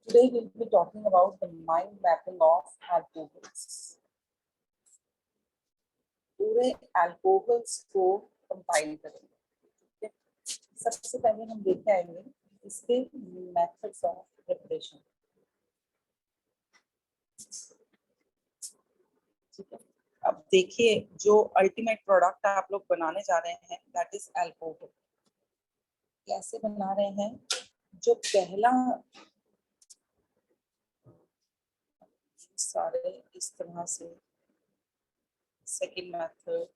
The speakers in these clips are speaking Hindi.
Today we'll be talking about the mind mapping of alcohols. पूरे alcohols को कंपाइल करेंगे. ठीक है, सबसे पहले हम देख आएंगे इसके मेथड्स ऑफ प्रिपरेशन. ठीक है, अब देखिए जो अल्टीमेट प्रोडक्ट आप लोग बनाने जा रहे हैं दैट इज अल्कोहल. कैसे बना रहे हैं? जो पहला सारे इस तरह से, second method,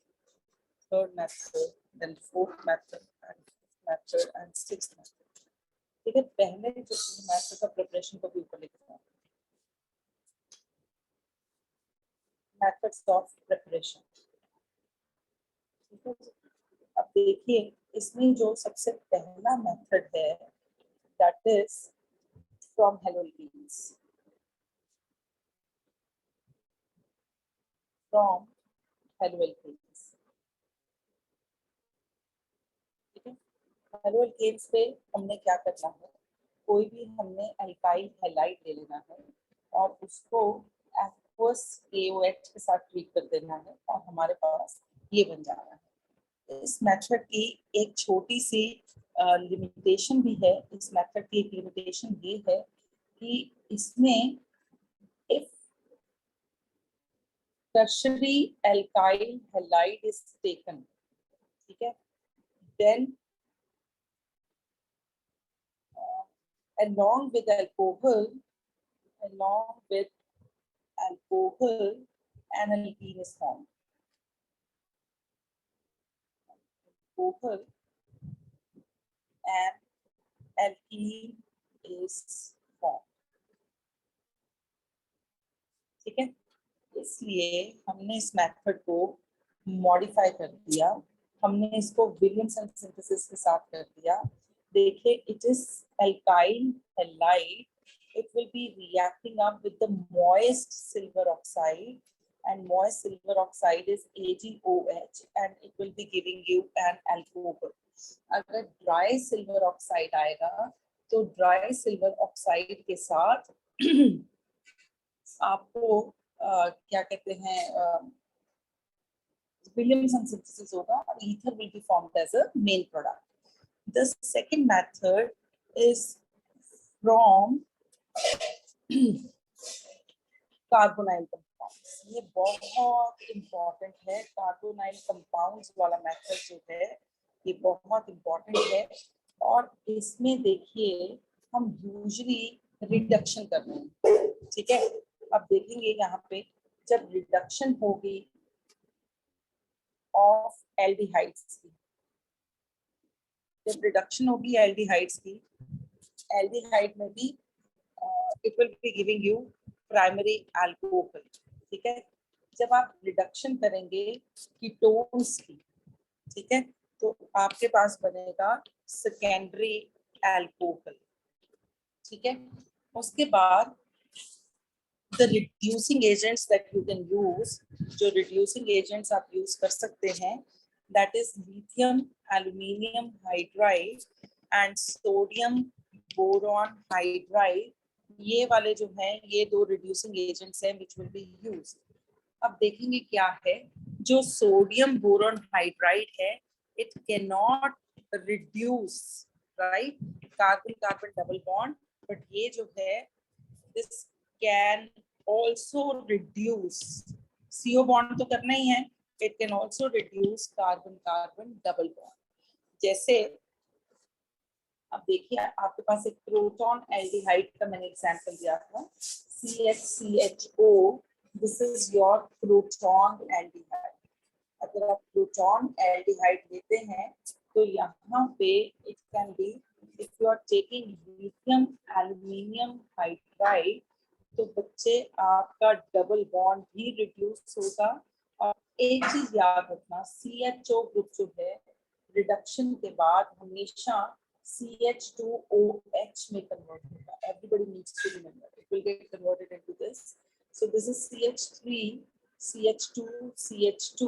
third method, then fourth method, and sixth method. ठीक है, पहले जो मेथड का प्रिपरेशन को भी ऊपर लिखना है. Methods of preparation. ठीक है, अब देखिए इसमें जो सबसे पहला मेथड है दैट इज फ्रॉम हेलोल्कीन्स. फ्रॉम हेलोल्कीन्स. ठीक है, हेलोल्कीन्स पे हमने क्या करना है, कोई भी हमने अल्काइल हैलाइड ले लेना है और उसको एक्वस KOH के साथ ट्रीट कर देना है और हमारे पास ये बन जाना है. इस मेथड की एक छोटी सी लिमिटेशन भी है. इस मेथड की एक लिमिटेशन ये है कि इसमें if tertiary alkyl halide is taken, ठीक है, then along with alcohol, an alkene is formed. Alcohol and alkene is formed. ठीक है, इसलिए हमने इस मेथड को मॉडिफाई कर दिया. हमने इसको विलियमसन सिंथेसिस के साथ कर दिया. देखिए, it is alkyl halide. It will be reacting up with the moist silver oxide, and moist silver oxide is AgOH, and it will be giving you an alcohol. अगर ड्राई सिल्वर ऑक्साइड आएगा तो ड्राई सिल्वर ऑक्साइड के साथ आपको क्या कहते हैं, विलियमसन सिंथेसिस होगा और ether will be formed as a main product. The second method is from carbonyl compounds. ये बहुत इम्पोर्टेंट है. कार्बोनाइल कंपाउंड्स वाला मेथड जो है ये बहुत इम्पोर्टेंट है. और इसमें देखिए हम यूजुअली रिडक्शन कर रहे हैं. ठीक है, अब देखेंगे यहाँ पे जब रिडक्शन होगी ऑफ एल्डिहाइड्स की, जब रिडक्शन होगी एल्डिहाइड्स की, एल्डिहाइड में भी it will be giving you primary alcohol. ठीक है, जब आप रिडक्शन करेंगे कीटोन्स की, ठीक है, तो आपके पास बनेगा सेकेंडरी अल्कोहल. ठीक है, उसके बाद the reducing agents that you can use, जो रिड्यूसिंग एजेंट्स आप यूज कर सकते हैं that is lithium aluminium hydride and sodium boron hydride. ये वाले जो हैं ये दो रिड्यूसिंग एजेंट्स हैं which will be used. अब देखेंगे क्या है. जो सोडियम बोरॉन हाइड्राइड है it cannot reduce, right, carbon carbon double bond, but ये जो है this can also reduce CO bond तो करना ही है. It can also reduce carbon-carbon double bond. जैसे अब देखिए आपके पास एक प्रोटॉन एल्डिहाइड का मैंने एग्जांपल दिया था, CHCHO. This is your proton aldehyde. अगर आप प्रोटॉन एल्डिहाइड लेते हैं तो यहाँ पे it can be, if you are taking lithium aluminium hydride, तो बच्चे आपका डबल बॉन्ड भी रिड्यूस होगा. और एक चीज याद रखना, CHO ग्रुप जो है रिडक्शन के बाद हमेशा CH2OH में कन्वर्ट होगा. Everybody needs to remember it will get converted into this. So this is CH3, CH2, CH2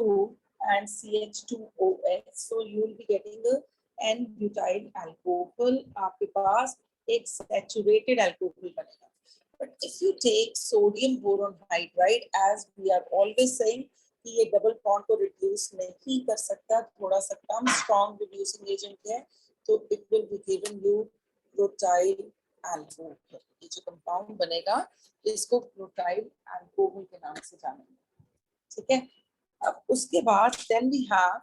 and CH2OH. So you will be getting a N-butyl alcohol. आपके पास एक सैचुरेटेड अल्कोहल बनेगा. But if you take sodium boron hide, right, as we are always saying कि ये डबल बॉन्ड को रिड्यूस नहीं कर सकता, थोड़ा सा कम स्ट्रॉन्ग रिड्यूसिंग एजेंट है, तो it will be given you propyl alcohol. ये जो कंपाउंड बनेगा इसको प्रोटाइल अल्कोहल के नाम से जानेंगे, ठीक है। अब उसके बाद then we have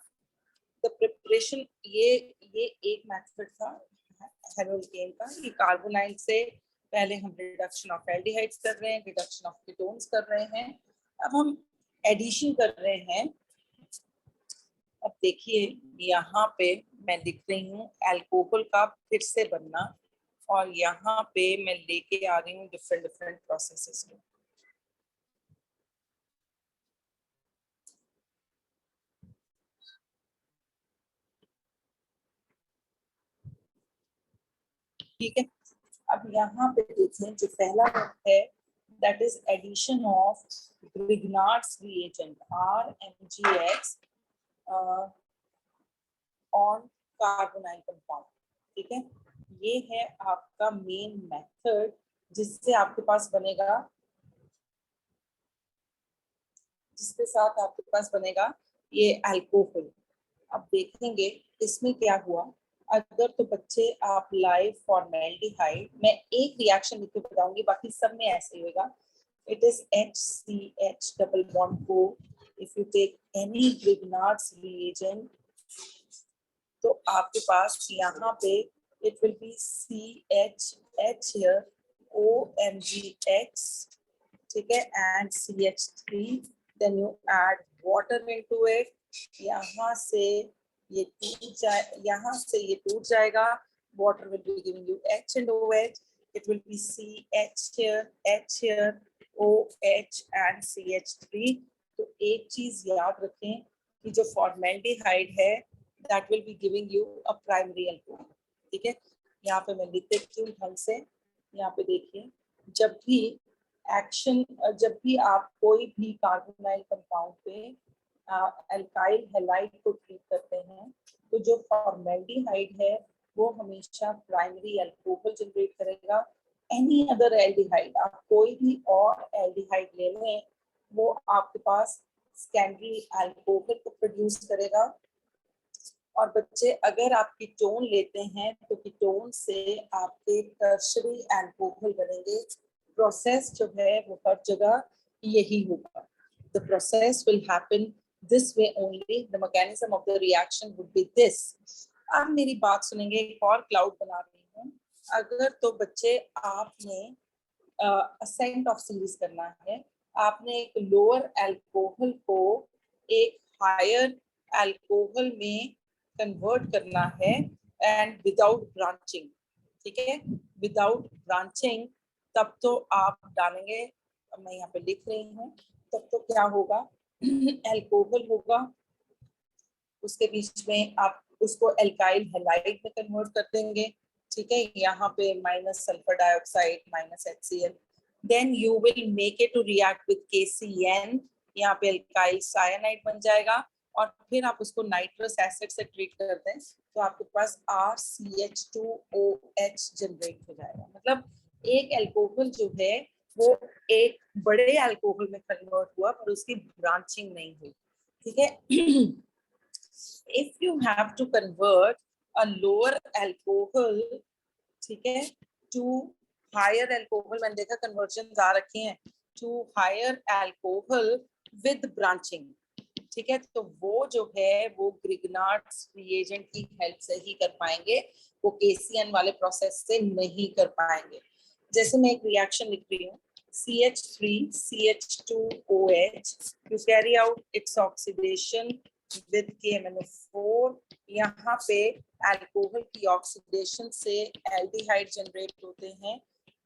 the preparation. ये एक मेथड था हेलोकेन का। ये कार्बोनाइल से पहले हम रिडक्शन ऑफ एल्डिहाइड्स कर रहे हैं, रिडक्शन ऑफ कीटोन्स कर रहे हैं, अब हम एडिशन कर रहे हैं। अब देखिए यहाँ पे मैं लिख रही हूँ अल्कोहल का फिर से बनना, और यहाँ पे मैं लेके आ रही हूँ डिफरेंट डिफरेंट प्रोसेसेस को। ठीक है, अब यहाँ पे देखें जो पहला है that is addition of Grignard's reagent RMGX on carbonyl compound। ठीक है, ये है आपका मेन मेथड जिससे आपके पास बनेगा, जिसके साथ आपके पास बनेगा ये अल्कोहल। अब देखेंगे इसमें क्या हुआ। अगर तो बच्चे आप लाइव फॉर्मेल्डिहाइड, मैं एक रिएक्शन लिख के बताऊंगी, बाकी सब में ऐसे ही होगा। It is HCH double bond co. If you take any Grignard's reagent, तो आपके पास यहाँ पे it will be CHH here, OMGX, ठीक है, and CH3. Then you add water into it. यहाँ से ये टूट जाए, यहाँ से ये टूट जाएगा. Water will be giving you H and OH. It will be CH here, H here, OH and CH3. तो एक चीज याद रखें कि जो फॉर्मेल्डिहाइड है that will be giving you a primary alcohol। ठीक है, यहाँ पे मैं लिख देती हूँ ढंग से। यहाँ पे देखिए, जब भी एक्शन, जब भी आप कोई भी कार्बोनाइल कंपाउंड पे अल्काइल हैलाइड को ट्रीट करते हैं, तो जो फॉर्मेल्डिहाइड है वो हमेशा प्राइमरी अल्कोहल जनरेट करेगा। एनी अदर एल्डिहाइड, आप कोई भी और एल्डिहाइड ले लें, वो आपके पास सेकेंडरी अल्कोहल को प्रोड्यूस करेगा। और बच्चे अगर आप कीटोन लेते हैं तो कीटोन से आपके टर्शरी अल्कोहल बनेंगे। प्रोसेस जो है वो हर जगह यही होगा। The process will happen this way only. The mechanism of the reaction would be this. अब मेरी बात सुनेंगे, एक और क्लाउड बना रही हूँ। अगर तो बच्चे आपने असेंट ऑफ सीरीज करना है, आपने एक लोअर अल्कोहल को एक हायर अल्कोहल में कन्वर्ट करना है, एंड विदाउट ब्रांचिंग। ठीक है, विदाउट ब्रांचिंग, तब तो आप डालेंगे, मैं यहाँ पे लिख रही हूँ, तब तो क्या होगा, अल्कोहल होगा, उसके बीच में आप उसको एल्काइल हैलाइड में कन्वर्ट कर देंगे। ठीक है, यहाँ पे minus sulphur dioxide minus HCl, then you will make it to react with KCN, यहाँ पे एल्काइल साइनाइड बन जाएगा, और फिर आप उसको नाइट्रस एसिड से ट्रीट कर दें तो आपके पास RCH2OH जनरेट हो जाएगा। मतलब एक अल्कोहल जो है वो एक बड़े अल्कोहल में कन्वर्ट हुआ, पर उसकी ब्रांचिंग नहीं हुई। ठीक है, if you have to convert a lower alcohol, ठीक है, to higher alcohol, मैंने देखा कन्वर्जन आ रखी हैं, to higher alcohol with branching, ठीक है, तो वो जो है वो ग्रिग्नार्ड्स रिएजेंट की हेल्प से ही कर पाएंगे, वो KCN वाले प्रोसेस से नहीं कर पाएंगे। जैसे मैं एक रिएक्शन लिख रही हूँ, CH3 CH2OH, you carry out its oxidation with KMnO4, यहाँ पे अल्कोहल की ऑक्सीडेशन से एल्डिहाइड जनरेट होते हैं।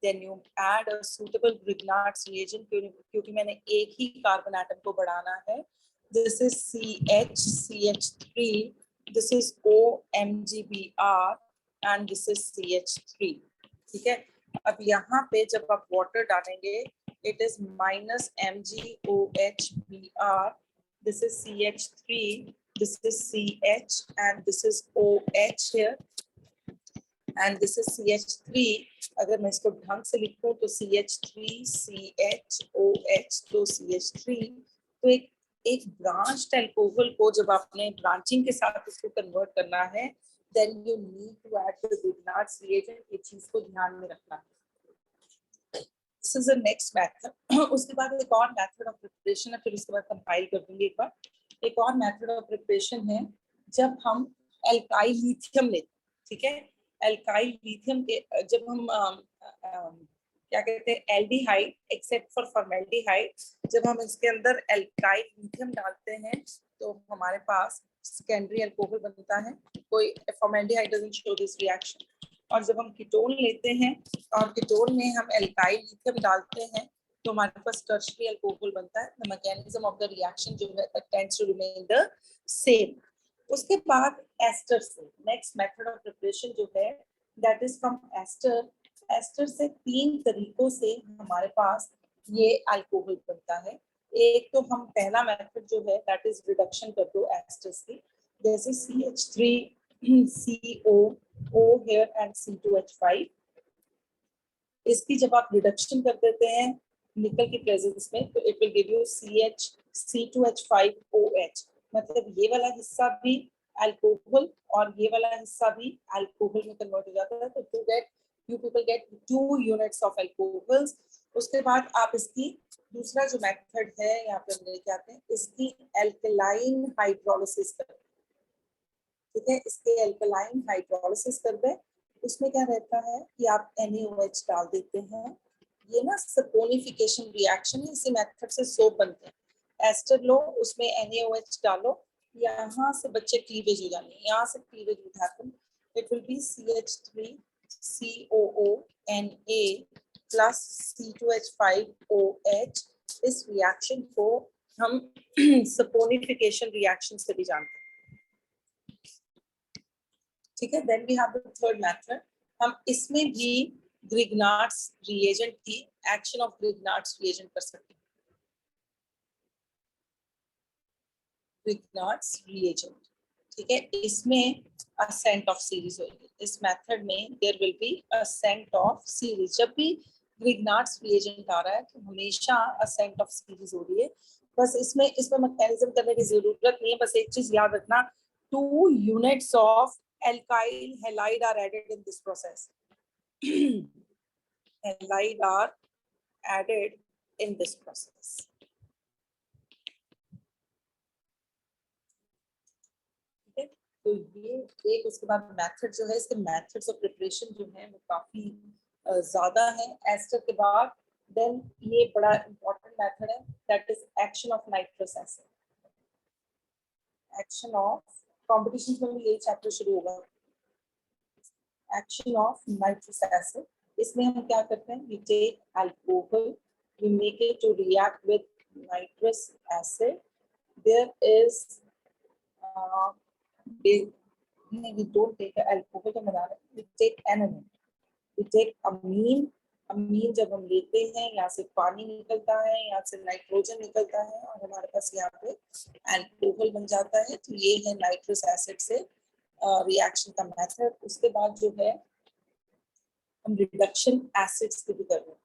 Then you add a suitable Grignard's reagent, क्योंकि मैंने एक ही कार्बन एटम को बढ़ाना है। This is CH3, this is OMGBr and this is CH3। ठीक है, अब यहाँ पे जब आप वाटर डालेंगे, it is minus MgOHBr, this is CH3, this is CH and this is OH here, and this is CH3। अगर मैं इसको ढंग से लिखूं तो CH3 CHOH तो CH3। तो एक ब्रांच्ड अल्कोहल को जब आपने ब्रांचिंग के साथ इसको कन्वर्ट करना है, then you need to add the Grignard's reagent। ये चीज को ध्यान में रखना है। This is the next method. उसके बाद एक और मेथड ऑफ प्रिपरेशन है, फिर उसके बाद कंपाइल कर दूंगी एक बार। एक और मेथड ऑफ प्रिपरेशन है जब हम एल्काइल लिथियम लेते हैं, ठीक है। एल्काइल लिथियम के जब हम क्या कहते हैं एल्डिहाइड, एक्सेप्ट फॉर फॉर्मेल्डिहाइड, जब हम इसके अंदर एल्काइल लिथियम डालते हैं तो हमारे पास सेकेंडरी अल्कोहल बनता है। कोई formaldehyde doesn't show this reaction. और जब हम कीटोन लेते हैं और कीटोन में हम एल्काइल लिथियम डालते हैं तो हमारे पास टर्शियरी अल्कोहल बनता है। The mechanism of the reaction जो है that tends to remain the same. उसके बाद एस्टर से नेक्स्ट मेथड ऑफ प्रिपरेशन जो है that is from ester. Ester से 3 तरीकों से हमारे पास ये अल्कोहल बनता है। एक तो हम पहला मेथड जो है दैट इज रिडक्शन कर दो एस्टर की, जैसे CH3 CO here and C2H5। इसकी जब आप रिडक्शन कर देते हैं निकल की प्रेजेंस में तो it will give you C2H5OH। मतलब ये वाला हिस्सा भी अल्कोहल और ये वाला हिस्सा भी अल्कोहल में कन्वर्ट हो जाता है। तो to get you people get 2 units of alcohols. उसके बाद आप इसकी दूसरा जो मेथड है यहाँ पे हम लेके आते हैं, इसकी एल्कलाइन हाइड्रोलिसिस कर, ठीक है। इसके एल्कलाइन हाइड्रोलिसिस कर दे। उसमें क्या रहता है कि आप NaOH डाल देते हैं। ये ना सपोनिफिकेशन रिएक्शन है, इसी मेथड से सोप बनते हैं। एस्टर लो, उसमें NaOH डालो, यहाँ से बच्चे क्लीवेज हो जाने, यहाँ से cleavage will happen. It will B CH3 COONA plus C2H5OH। इस रिएक्शन को हम सपोनिफिकेशन रिएक्शन से भी जानते हैं, ठीक है। Then we have the third method. हम इसमें भी Grignard's reagent की एक्शन ऑफ Grignard's reagent कर सकते हैं। Grignard's reagent, ठीक है। इसमें ascent of series होगी। इस मेथड में there will be ascent of series। जब भी Grignard's reagent आ रहा है तो हमेशा ascent of series हो रही है। बस इसमें मैकेनिज्म करने की जरूरत नहीं है। बस एक चीज याद रखना, 2 units of alkyl halide are added in this process। halide are added in this process, ठीक है। तो ये एक, उसके बाद मेथड जो है, इसके मेथड्स ऑफ प्रिपरेशन जो है वो काफी ज्यादा है एस्टर के बाद। देन ये बड़ा इंपॉर्टेंट मेथड है that is action of nitrous acid. Action of competition में भी यही चैप्टर शुरू होगा, एक्शन ऑफ नाइट्रस एसिड। इसमें हम क्या करते हैं, we take alcohol, we make it to react with nitrous acid. There is we don't take alcohol का बना रहे, we take aniline, we take amine। अमीन जब हम लेते हैं यहाँ से पानी निकलता है, यहाँ से नाइट्रोजन निकलता है और हमारे पास यहाँ पे अल्कोहल बन जाता है। तो ये है नाइट्रस एसिड से रिएक्शन का मेथड। उसके बाद जो है हम रिडक्शन एसिड्स की भी कर रहे हैं,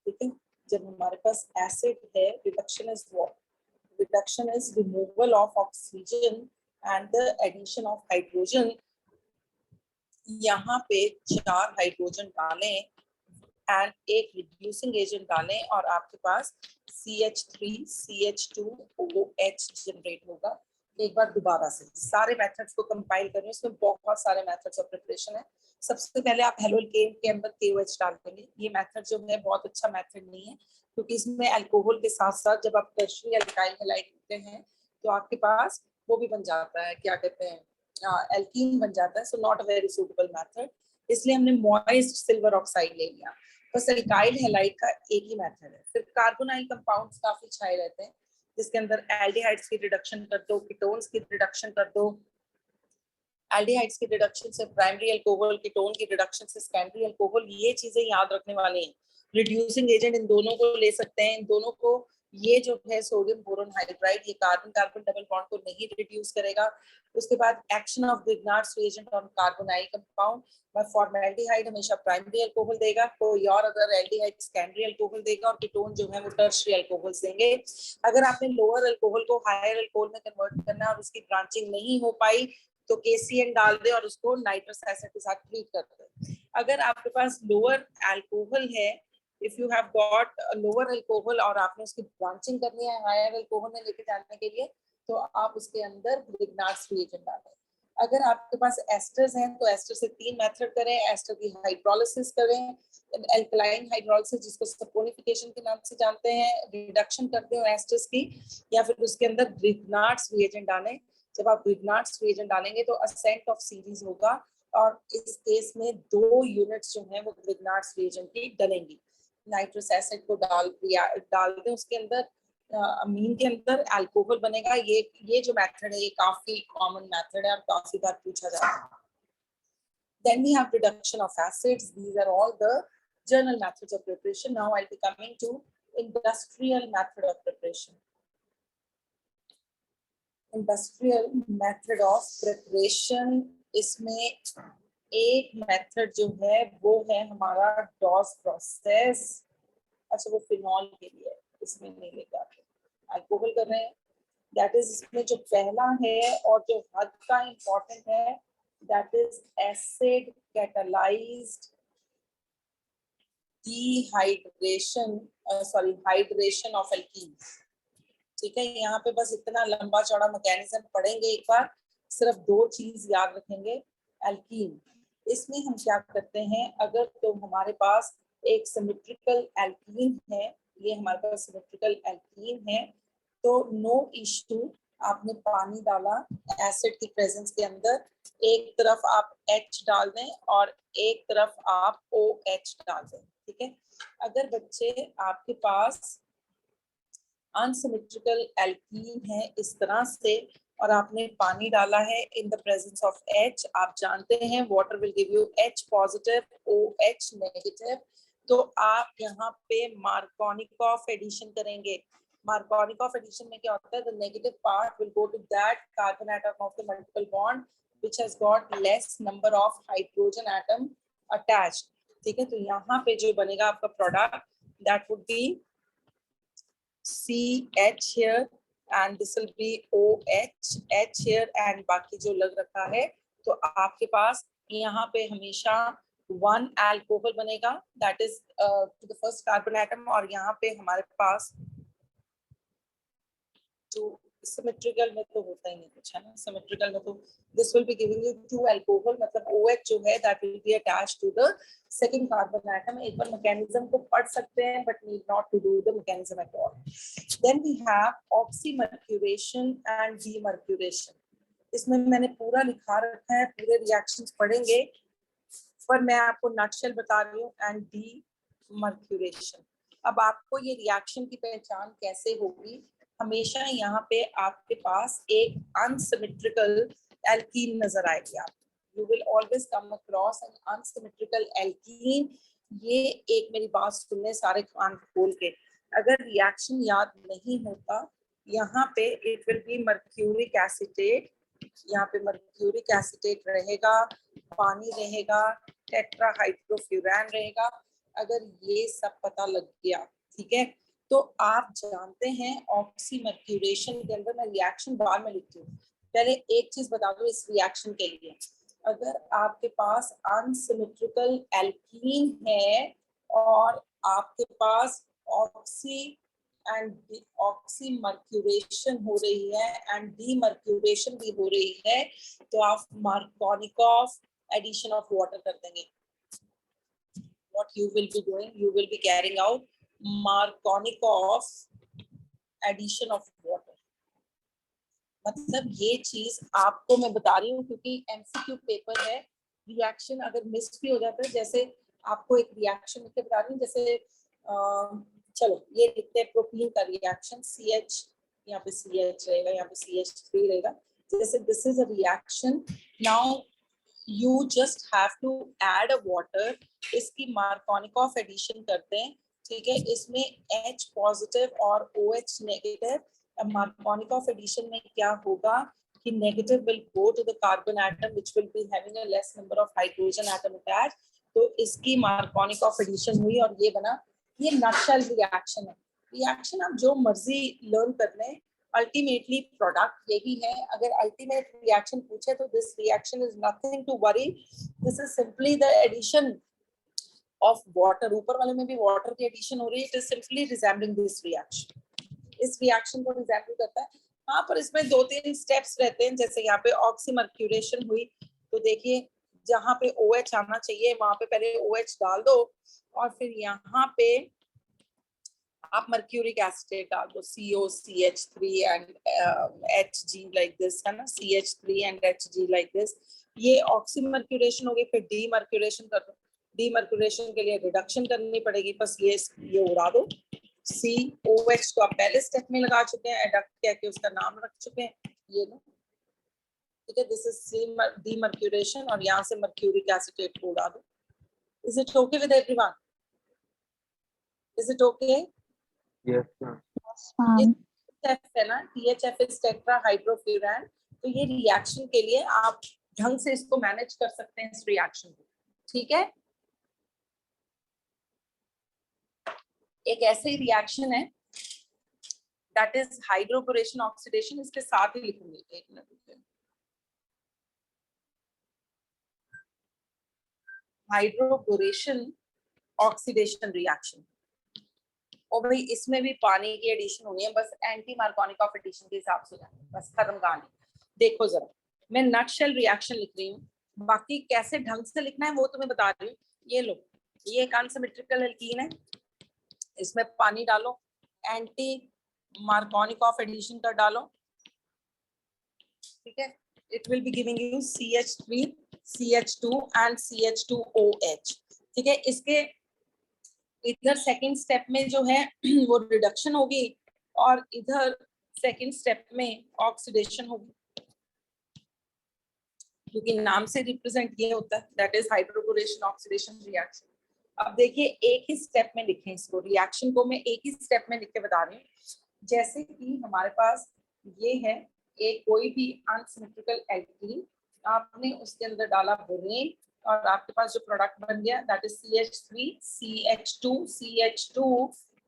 ठीक है। जब हमारे पास एसिड है, reduction is what? Reduction is removal of oxygen and the addition of hydrogen. यहाँ पे 4 हाइड्रोजन डालें एंड एक रिड्यूसिंग एजेंट डालें और आपके पास CH3 CH2OH जनरेट होगा। एक बार दोबारा से सारे मेथड्स को कंपाइल करें, इसमें बहुत सारे मेथड्स ऑफ प्रिपरेशन है। सबसे पहले आप हेलोकेन के अंदर KOH डाल देंगे। ये मेथड जो है बहुत अच्छा मेथड नहीं है, क्योंकि इसमें अल्कोहल के साथ साथ जब आप टर्शियरी अल्काइल हैलाइड करते हैं तो आपके पास वो भी बन जाता है, क्या कहते हैं, एल्कीन बन जाता है। So not a very suitable method, इसलिए हमने मॉइस्ट सिल्वर ऑक्साइड ले लिया। बस एल्काइल हैलाइड का एक ही मेथड है। फिर कार्बोनाइल कंपाउंड्स काफी छाए रहते हैं, जिसके अंदर एल्डिहाइड्स की रिडक्शन कर दो, कीटोन्स की रिडक्शन कर दो। एल्डिहाइड्स की रिडक्शन से प्राइमरी अल्कोहल, कीटोन की रिडक्शन से सेकेंडरी अल्कोहल। ये चीजें याद रखने वाली हैं। रिड्यूसिंग एजेंट इन दोनों को ले सकते हैं, इन दोनों को ये जो है सोडियम बोरोन हाइड्राइड, ये कार्बन कार्बन डबल बॉन्ड को नहीं रिड्यूस करेगा। उसके बाद action of Grignard's reagent on carbonyl compound, formaldehyde हमेशा प्राइमरी अल्कोहल देगा, कोई और अदर एल्डिहाइड सेकेंडरी अल्कोहल देगा, और कीटोन जो है वो टर्शियरी अल्कोहल्स देंगे। अगर आपने लोअर अल्कोहल को हायर अल्कोहल में कन्वर्ट करना और उसकी ब्रांचिंग नहीं हो पाई तो KCN डाल दे और उसको नाइट्रस एसिड के साथ ट्रीट कर दे। अगर आपके पास लोअर अल्कोहल है, if you have got lower alcohol और आपने उसकी ब्रांचिंग करनी है हायर अल्कोहल में लेके जाने के लिए, तो आप उसके अंदर ग्रिग्नार्ड्स रिएजेंट डालें। अगर आपके पास एस्टर्स हैं तो एस्टर से 3 मेथड करें। एस्टर की हाइड्रोलिसिस करें, एल्कलाइन हाइड्रोलिसिस जिसको सपोनिफिकेशन के नाम से जानते हैं, रिडक्शन करते हो एस्टर्स की, या फिर उसके अंदर ग्रिग्नार्ड्स रिएजेंट डालें। जब आप ग्रिग्नार्ड्स रिएजेंट डालेंगे तो असेंट ऑफ सीरीज होगा, और इस केस में 2 यूनिट्स जो हैं वो ग्रिग्नार्ड्स रिएजेंट की डलेंगी। नाइट्रस एसिड को डाल दें उसके अंदर, अमीन के अंदर अल्कोहल बनेगा। ये जो मेथड है ये काफी कॉमन मेथड है और काफी बार पूछा जाता है। Then we have reduction of acids. These are all the general methods of preparation. Now I'll be coming to industrial method of preparation. Industrial method of preparation, इसमें एक मेथड जो है वो है हमारा डॉस प्रोसेस। अच्छा, वो फिनॉल के लिए है, इसमें नहीं लेकर आते, अल्कोहल कर रहे हैं। दैट इज, इसमें जो पहला है और जो हद का इंपॉर्टेंट है, that is acid catalysed dehydration, hydration of alkenes. ठीक है, यहाँ पे बस इतना लंबा चौड़ा मैकेनिज्म पढ़ेंगे एक बार, सिर्फ 2 चीज याद रखेंगे। एल्कीन, इसमें हम क्या करते हैं, अगर तो हमारे पास एक सिमेट्रिकल एल्कीन है, ये हमारे पास सिमेट्रिकल एल्कीन है, तो नो इश्यू, आपने पानी डाला एसिड की प्रेजेंस के अंदर, एक तरफ आप H डाल दें और एक तरफ आप OH डाल दें। ठीक है, अगर बच्चे आपके पास अनसिमेट्रिकल एल्कीन है इस तरह से और आपने पानी डाला है in the presence of H, आप जानते हैं water will give you H positive OH negative, तो आप यहाँ पे मार्कोनिकॉफ एडिशन करेंगे। मार्कोनिकॉफ एडिशन में क्या होता है, the negative part will go to that carbon atom of the multiple bond which has got less number of hydrogen atom attached. ठीक है, तो यहाँ पे जो बनेगा आपका product, that would be CH here and this will be OH, H here and बाकी जो लग रखा है, तो आपके पास यहाँ पे हमेशा 1 अल्कोहल बनेगा, that is to the first carbon atom, और यहाँ पे हमारे पास जो सिमेट्रिकल में तो होता ही नहीं कुछ है ना, सिमेट्रिकल में तो this will be giving you 2 alcohol, मतलब OH जो है that will be attached to the second carbon atom। एक बार मैकेनिज्म को पढ़ सकते हैं but need not to do the mechanism at all। Then we have oxymercuration and demercuration। इसमें मैंने पूरा लिखा रखा है, पूरे रिएक्शंस पढ़ेंगे, पर मैं आपको नटशेल बता रही हूँ। एंड डीमर्क्यूरेशन, अब आपको ये रिएक्शन की पहचान कैसे होगी, हमेशा यहाँ पे आपके पास एक अनसिमेट्रिकल एल्कीन नजर आएगी। आप you will always come across N unsymmetrical alkene. ये एक मेरी बात सुनने सारे कान खोल के, अगर रिएक्शन याद नहीं होता, यहाँ पे it will B mercuric acetate, यहाँ पे मर्क्यूरिक एसिटेट रहेगा, पानी रहेगा, टेट्राहाइड्रोफ्यूरान रहेगा। अगर ये सब पता लग गया, ठीक है, तो आप जानते हैं ऑक्सीमर्क्यूरेशन के अंदर, मैं रिएक्शन बाद में लिखती हूँ, पहले एक चीज बता दो इस रिएक्शन के लिए। अगर आपके पास अनसिमेट्रिकल एल्कीन है और आपके पास ऑक्सी एंड ऑक्सीमर्क्यूरेशन हो रही है एंड डीमर्क्यूरेशन भी हो रही है, तो आप मार्कोनिकॉफ एडिशन ऑफ वाटर कर देंगे। What you will be doing, you will be carrying out Markovnikov addition of water। मतलब ये चीज आपको मैं बता रही हूँ क्योंकि MCQ पेपर है, रिएक्शन अगर मिस भी हो जाता है, जैसे आपको एक रिएक्शन लिख के बता रही हूँ, जैसे चलो ये लिखते हैं प्रोटीन का रिएक्शन, CH, यहाँ पे CH रहेगा, यहाँ पे CH3 रहेगा, जैसे this is a reaction, now you just have to add a water। इसकी मार्कोनिकॉफ एडिशन करते हैं ठीक है, इसमें H पॉजिटिव और OH negative. Markovnikov addition में क्या होगा कि negative will go to the carbon atom which will be having a less number of hydrogen atom attach. तो इसकी मार्कोनिक ऑफ एडिशन हुई और ये बना। ये नटशेल रिएक्शन है। रिएक्शन आप जो मर्जी लर्न कर लें, अल्टीमेटली प्रोडक्ट यही है। अगर अल्टीमेट रिएक्शन पूछे तो this reaction is nothing to worry, this is simply the addition of water. ऊपर वाले में भी वाटर की एडिशन हो रही है, it is simply resembling this reaction. इस रिएक्शन को रिजेंबल करता है। हाँ, पर इसमें 2-3 स्टेप्स रहते हैं। जैसे यहाँ पे ऑक्सीमर्क्यूरेशन हुई तो देखिए जहाँ पे OH आना चाहिए वहां पे पहले OH डाल दो और फिर यहाँ पे आप मर्क्यूरिक एसिड डाल दो, COCH3 and Hg like this, है ना, CH3 and Hg like this. ये ऑक्सीमर्क्यूरेशन हो गई। फिर डीमर्क्यूरेशन कर दो। डीमर्क्यूरेशन के लिए रिडक्शन करनी पड़ेगी, बस ये उड़ा दो। COH को आप पहले स्टेप में लगा चुके हैं, एडक्ट कह के उसका नाम रख चुके हैं, ये लो, ठीक है। दिस इज डीमर्क्यूरेशन और यहाँ से मर्क्यूरिक एसिटेट को उड़ा दो। Is it okay with everyone? Is it okay? Yes, sir. ये THF है ना, THF इज टेट्राहाइड्रोफ्यूरान। तो ये रिएक्शन के लिए आप ढंग से इसको मैनेज कर सकते हैं, इस रिएक्शन को, ठीक है। एक ऐसे रिएक्शन है दैट इज हाइड्रोबोरेशन ऑक्सीडेशन। इसके साथ ही लिखूंगी, एक मिनट रुकिए। Hydroboration oxidation reaction. और भाई इसमें भी पानी की एडिशन होनी है, बस एंटी मार्कोनिक ऑफ एडिशन के हिसाब से जाना, बस खत्म कहानी। देखो जरा, मैं नटशेल रिएक्शन लिख रही हूँ, बाकी कैसे ढंग से लिखना है वो तुम्हें बता रही हूँ। ये लो, ये एक अनसिमेट्रिकल एल्कीन है, इसमें पानी डालो, एंटी मार्कोनिक ऑफ एडिशन का डालो, ठीक है। It will be giving you CH3, CH2 and CH2OH, ठीक है। इसके इधर सेकंड स्टेप में जो है वो रिडक्शन होगी और इधर सेकंड स्टेप में ऑक्सीडेशन होगी, क्योंकि नाम से रिप्रेजेंट ये होता है, that is hydroboration oxidation reaction. अब देखिए एक ही स्टेप में लिखें इसको, रिएक्शन को मैं एक ही स्टेप में लिख के बता रही हूँ। जैसे कि हमारे पास ये है एक कोई भी अनसिमेट्रिकल एल्कीन, आपने उसके अंदर डाला बोरेन और आपके पास जो प्रोडक्ट बन गया that is CH3, CH2, CH2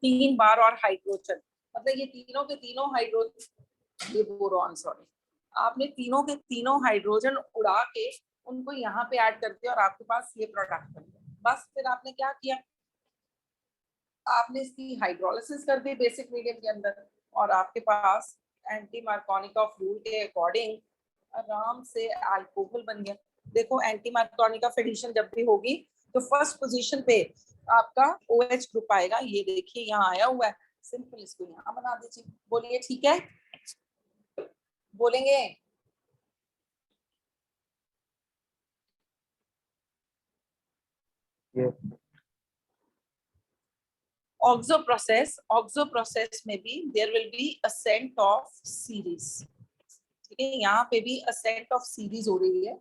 3 बार और हाइड्रोजन। मतलब ये तीनों के तीनों हाइड्रोजन, ये बोरॉन, सॉरी, आपने तीनों के तीनों हाइड्रोजन उड़ा के उनको यहाँ पे ऐड कर दिया और आपके पास ये प्रोडक्ट बन गया। बस फिर आपने क्या किया, आपने इसकी हाइड्रोलिसिस कर दी बेसिक मीडियम के अंदर और आपके पास एंटी मार्कोनिक ऑफ रूल के अकॉर्डिंग आराम से अल्कोहल बन गया। देखो एंटी मार्कोनिक ऑफ एडिशन जब भी होगी तो फर्स्ट पोजीशन पे आपका OH ग्रुप आएगा। ये देखिए यहाँ आया हुआ है, सिंपल इसको यहाँ बना दीजिए। बोलिए ठीक है, बोलेंगे? Yes. ऑक्सो प्रोसेस में भी there will be ascent of series, ठीक है। यहाँ पे भी असेंट ऑफ सीरीज हो रही है।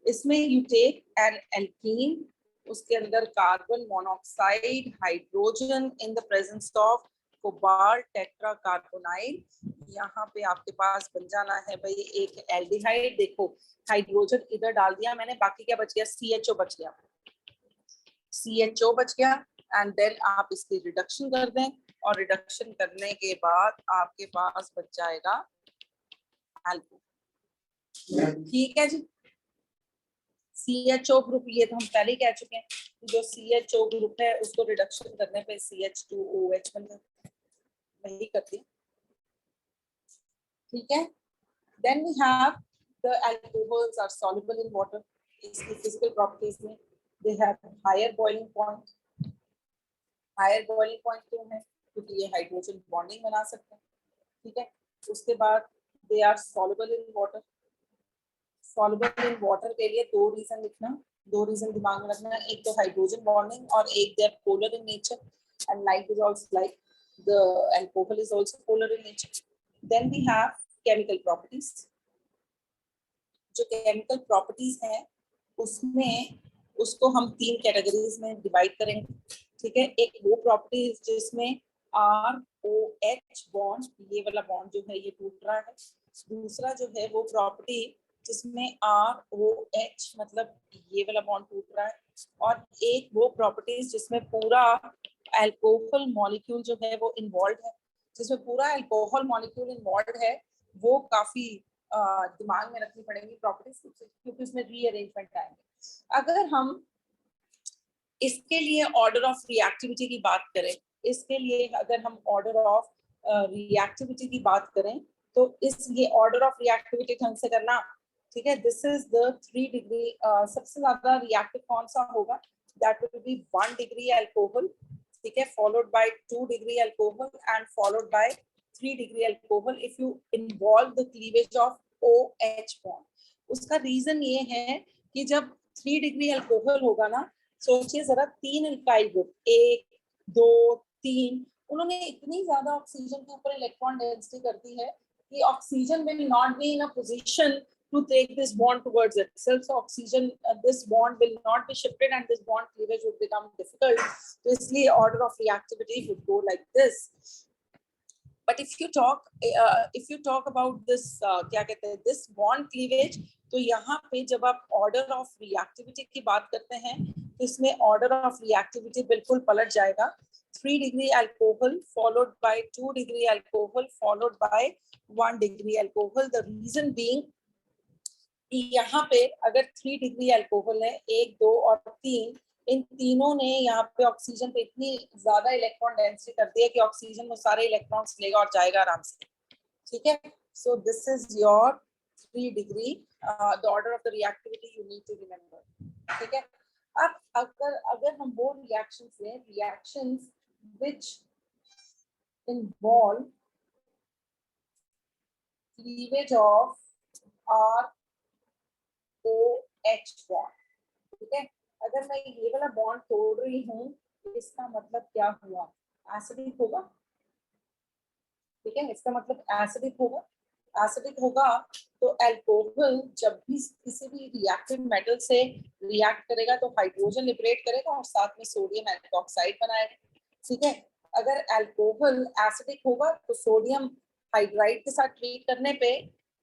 इसमें यू टेक एन एल्कीन, उसके अंदर carbon monoxide hydrogen in the presence of cobalt tetracarbonyl. यहाँ पे आपके पास बन जाना है भाई एक एल्डिहाइड। देखो हाइड्रोजन इधर डाल दिया मैंने, बाकी क्या बच गया, CHO बच गया, CHO बच गया। एंड देन आप इसकी रिडक्शन कर दें और रिडक्शन करने के बाद आपके पास बच जाएगा अल्कोहल, ठीक है जी। CHO ग्रुप ये तो हम पहले ही कह चुके हैं, जो CHO ग्रुप है उसको रिडक्शन करने पे CH2OH बन जाता है, वही करती है, ठीक है। Then we have the alcohols are soluble in water. इसकी फिजिकल प्रॉपर्टीज में they have higher boiling point. Higher boiling point क्यों है, क्योंकि ये हाइड्रोजन बॉन्डिंग बना सकते हैं, ठीक है। उसके बाद they are soluble in water. Soluble in water के लिए 2 रीजन लिखना, 2 रीजन दिमाग में रखना, एक तो हाइड्रोजन बॉन्डिंग और एक they are polar in nature and like is also like the alcohol is also polar in nature. Then we have chemical properties. जो केमिकल प्रॉपर्टीज हैं उसमें उसको हम 3 कैटेगरीज में डिवाइड करेंगे, ठीक है, एक वो प्रॉपर्टी जिसमें ROH बॉन्ड, ये वाला बॉन्ड जो है ये टूट रहा है। दूसरा जो है वो प्रॉपर्टी जिसमें ROH मतलब ये वाला बॉन्ड टूट रहा है, और एक वो प्रॉपर्टीज जिसमें पूरा अल्कोहल मॉलिक्यूल जो है वो इन्वॉल्व है, जिसमें पूरा अल्कोहल मॉलिक्यूल इन्वॉल्व है, वो काफी दिमाग में रखनी पड़ेगी प्रॉपर्टीज, क्योंकि उसमें रीअरेंजमेंट आएंगे। अगर हम इसके लिए ऑर्डर ऑफ रिएक्टिविटी की बात करें, इसके लिए अगर हम ऑर्डर ऑफ रिएक्टिविटी की बात करें, तो इस ये ऑर्डर ऑफ रिएक्टिविटी ढंग से करना, ठीक है। दिस इज द 3 डिग्री, सबसे ज्यादा रिएक्टिव कौन सा होगा, that will B 1 degree alcohol, ठीक है, followed by 2 degree alcohol and followed by 3 degree alcohol if you involve the cleavage of OH bond. उसका रीजन ये है कि जब 3 डिग्री अल्कोहल होगा ना, सोचिए जरा, 3 अल्काइल ग्रुप, 1 2 3, उन्होंने इतनी ज्यादा ऑक्सीजन के ऊपर इलेक्ट्रॉन डेंसिटी कर दी है कि oxygen will not be in a position to take this bond towards itself. So oxygen, this bond will not be shifted and this bond cleavage would become difficult. So इसलिए order of reactivity would go like this. But if you talk about this क्या कहते हैं, this bond cleavage, तो यहाँ पे जब आप order of reactivity की बात करते हैं, तो इसमें order of reactivity बिल्कुल पलट जाएगा। 3 degree alcohol followed by 2 degree alcohol followed by 1 degree alcohol. The reason being यहाँ पे अगर 3 डिग्री अल्कोहल है, 1 2 और 3, इन तीनों ने यहाँ पे ऑक्सीजन पे इतनी ज्यादा इलेक्ट्रॉन डेंसिटी कर दी है कि ऑक्सीजन वो सारे इलेक्ट्रॉन्स लेगा और जाएगा आराम से, ठीक है। So this is your 3 degree, the order of the reactivity you need to remember, ठीक है। अब अगर हम वो रिएक्शंस लें, reactions which involve cleavage of ROH bond, ठीक है। अगर मैं ये वाला बॉन्ड तोड़ रही हूँ, इसका मतलब क्या हुआ, एसिडिक होगा, ठीक है, इसका मतलब एसिडिक होगा। एसिडिक होगा तो अल्कोहल जब भी किसी भी रिएक्टिव मेटल से रिएक्ट करेगा तो हाइड्रोजन लिबरेट करेगा और साथ में सोडियम एल्कोक्साइड बनाएगा, ठीक है। अगर अल्कोहल एसिडिक होगा तो सोडियम हाइड्राइड के साथ ट्रीट करने पे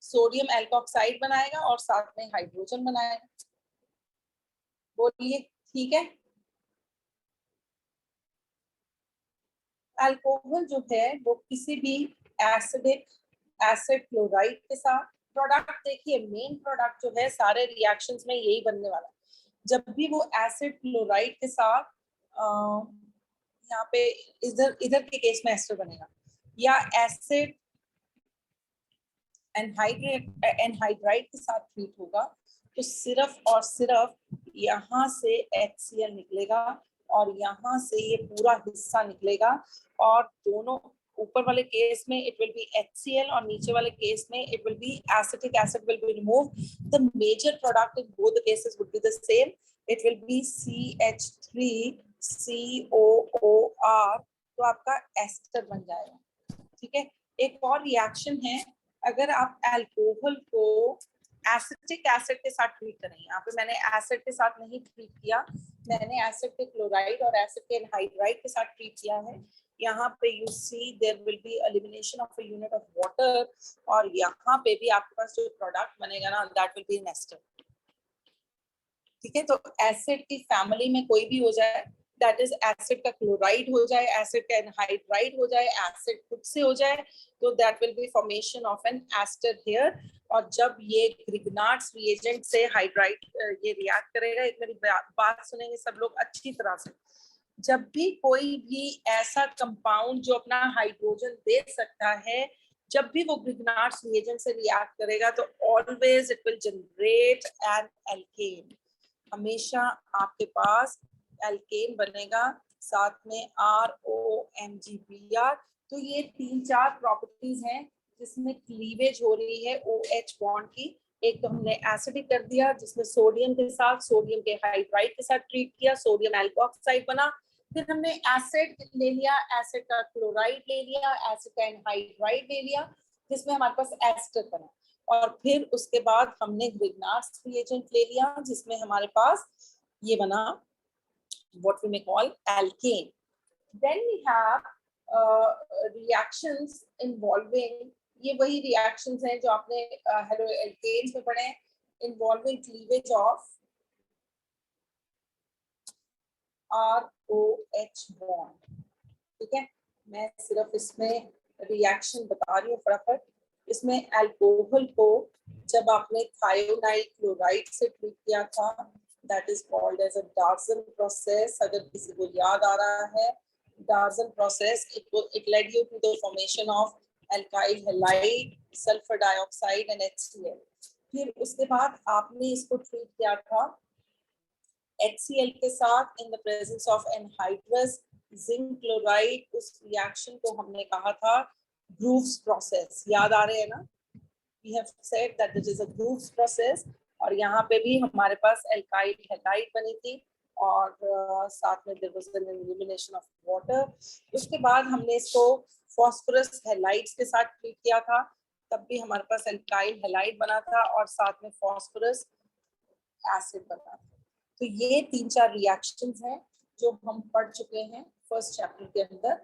सोडियम एल्कोक्साइड बनाएगा और साथ में हाइड्रोजन बनाएगा। बोलिए, ठीक है। अल्कोहल जो है वो किसी भी एसिडिक एसिड क्लोराइड के साथ, प्रोडक्ट देखिए, मेन प्रोडक्ट जो है सारे रिएक्शंस में यही बनने वाला है। जब भी वो एसिड क्लोराइड के साथ यहाँ पे इधर इधर के केस में एस्टर बनेगा, या एसिड एनहाइड्राइड के साथ ट्रीट होगा, तो सिर्फ और सिर्फ यहाँ से HCl निकलेगा और यहाँ से ये पूरा हिस्सा निकलेगा, और दोनों ऊपर वाले केस में इट विल बी HCl और नीचे वाले केस में it will be acetic acid will be removed. The major product in both the cases would be the same, it will be CH3COOR, तो आपका एस्टर बन जाएगा, ठीक है। एक और रिएक्शन है, अगर आप अल्कोहल को एसिटिक एसिड के साथ ट्रीट करें, यहाँ पे मैंने एसिड के साथ नहीं ट्रीट किया, मैंने एसिड के क्लोराइड और एसिड के एनहाइड्राइड के साथ ट्रीट किया है। यहाँ पे you see there will be elimination of a unit of water, और यहाँ पे भी आपके पास जो प्रोडक्ट बनेगा ना, that will be an ester, ठीक है। तो एसिड की फैमिली में कोई भी हो जाए, दैट इज एसिड का क्लोराइड हो जाए, एसिड का एनहाइड्राइड हो जाए, एसिड खुद से हो जाए, तो that will be formation of an ester here. और जब ये ग्रिग्नार्ड्स रिएजेंट से हाइड्राइड ये रिएक्ट करेगा, एक मेरी बात सुनेंगे सब लोग अच्छी तरह से, जब भी कोई भी ऐसा कंपाउंड जो अपना हाइड्रोजन दे सकता है, जब भी वो ग्रिग्नार्ड्स रिएजेंट से रिएक्ट करेगा, तो always it will generate an alkane, हमेशा आपके पास एल्केन बनेगा, साथ में ROMgBr। तो ये 3-4 प्रॉपर्टीज हैं जिसमें क्लीवेज हो रही है OH बॉन्ड की। एक तो हमने एसिडिक कर दिया, जिसमें सोडियम के साथ सोडियम के हाइड्राइड के साथ ट्रीट किया, सोडियम एल्कोक्साइड बना। फिर हमने एसिड ले लिया, एसिड का क्लोराइड ले लिया, एसिड का एनहाइड्राइड ले लिया, जिसमें हमारे पास एस्टर बना। और फिर उसके बाद हमने ग्रिग्नार्ड्स रिएजेंट ले लिया, जिसमें हमारे पास ये बना what we may call alkane. Then we have reactions involving, ये वही reactions हैं जो आपने haloalkanes में पढ़े हैं, involving cleavage of ROH bond. ठीक है, मैं सिर्फ इसमें रिएक्शन बता रही हूँ फटाफट. इसमें अल्कोहल को जब आपने थायोनाइल क्लोराइड से ट्रीट किया था, that is called as a Darzens process. अगर किसी को याद आ रहा है, Darzens process, it led you to the formation of alkyl halide, sulphur dioxide and HCl. फिर उसके बाद आपने इसको ट्रीट किया था HCl के साथ इन the presence of anhydrous zinc chloride. उस रिएक्शन को हमने कहा था ग्रूव्स प्रोसेस. याद आ रहे हैं ना? We have said that this is a grooves process. और यहाँ पे भी हमारे पास एल्काइल हैलाइड बनी थी और साथ में there was an elimination of water. उसके बाद हमने इसको फॉस्फोरस हैलाइड्स के साथ ट्रीट किया था, तब भी हमारे पास एल्काइल हैलाइड बना था और साथ में फॉस्फोरस एसिड बना था. तो ये 3-4 रिएक्शंस हैं जो हम पढ़ चुके हैं फर्स्ट चैप्टर के अंदर.